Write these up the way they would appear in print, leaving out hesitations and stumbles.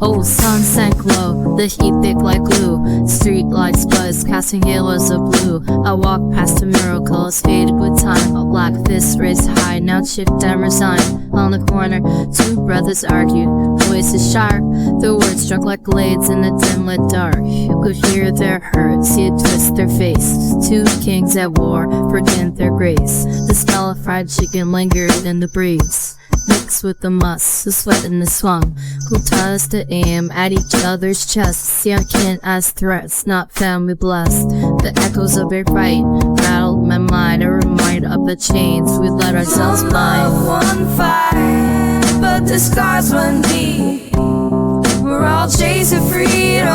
Oh, sun sank low, the heat thick like glue. Street lights buzz, casting halos of blue. I walk past the miracles, faded with time. A black fist raised high, now chipped and resigned. On the corner, two brothers argued, voices sharp. Their words struck like blades in the dim lit dark. You could hear their hurt, see it twist their face. Two kings at war, forget their grace. The smell of fried chicken lingered in the breeze, mixed with the muss, the sweat and the swung. Who taught us to aim at each other's chests? See our kin as threats, not family blessed. The echoes of a fight rattled my mind, a reminder of the chains we let ourselves bind. One fight, but the scars run deep. We're all chasing freedom,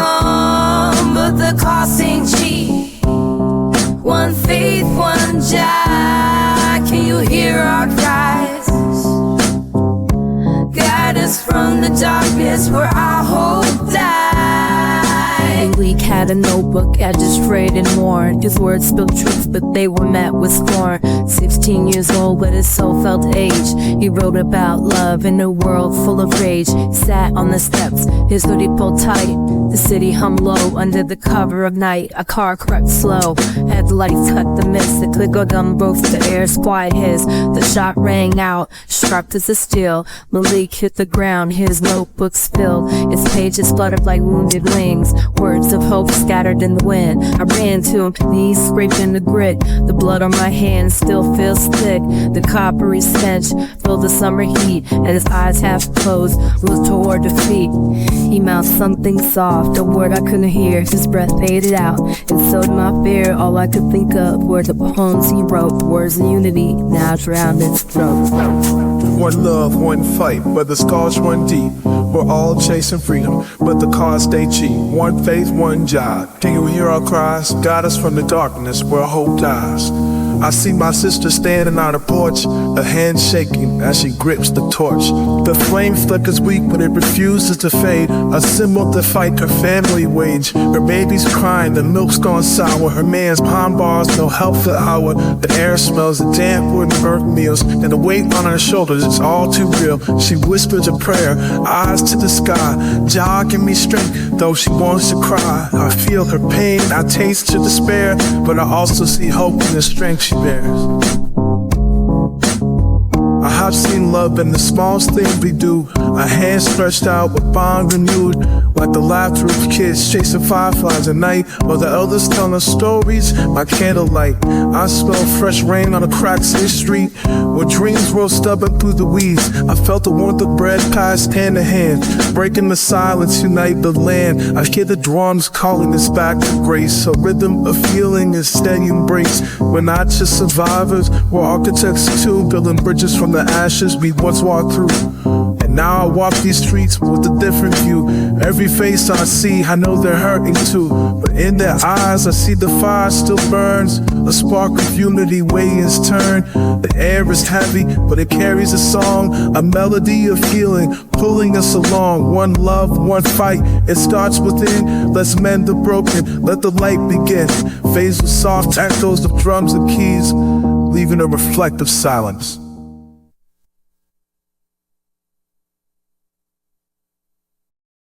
but the cost ain't cheap. One faith, one Jah, can you hear our cries? Guide us from the darkness where our hope died. Weak had a notebook, I just prayed and mourned. His words spilled truth, but they were met with scorn. 16 years old, but his soul felt age. He wrote about love in a world full of rage. He sat on the steps, his hoodie pulled tight. The city hummed low under the cover of night. A car crept slow, headlights cut the mist. The click of on both, the air's quiet hiss. The shot rang out, sharp as a steel. Malik hit the ground, his notebook spilled. Its pages fluttered like wounded wings. Words of hope scattered in the wind. I ran to him, knees scraping the grit. The blood on my hands still feels thick. The coppery stench filled the summer heat, and his eyes half closed looked toward defeat. He mouthed something soft, a word I couldn't hear. His breath faded out, and so did my fear. All I could think of were the poems he wrote. Words of unity now drowned its throat. One love, one fight, but the scars run deep. We're all chasing freedom, but the cost stay cheap. One faith, one job. Can you hear our cries? Guide us from the darkness where hope dies. I see my sister standing on her porch, her hand shaking as she grips the torch. The flame flickers weak, but it refuses to fade. A symbol to fight her family wage. Her baby's crying, the milk's gone sour. Her man's palm bars, no help for hour. The air smells of damp wood and burnt meals, and the weight on her shoulders is all too real. She whispers a prayer, eyes to the sky. Jah, give me strength, though she wants to cry. I feel her pain, I taste her despair, but I also see hope in the strength she bears. I have seen love in the smallest things we do. A hand stretched out with bond renewed, like the laughter of kids chasing fireflies at night, while the elders telling us stories by candlelight. I smell fresh rain on the cracks in the street, where dreams roll stubborn through the weeds. I felt the warmth of bread passed hand to hand, breaking the silence, unite the land. I hear the drums calling us back to grace, a rhythm of healing and steady embrace. We're not just survivors, we're architects too, building bridges from the ashes we once walked through. And now I walk these streets with a different view. Every face I see, I know they're hurting too, but in their eyes I see the fire still burns. A spark of unity weighs turn. The air is heavy, but it carries a song, a melody of healing, pulling us along. One love, one fight, it starts within. Let's mend the broken, let the light begin. Fades with soft echoes of drums and keys, leaving a reflective silence.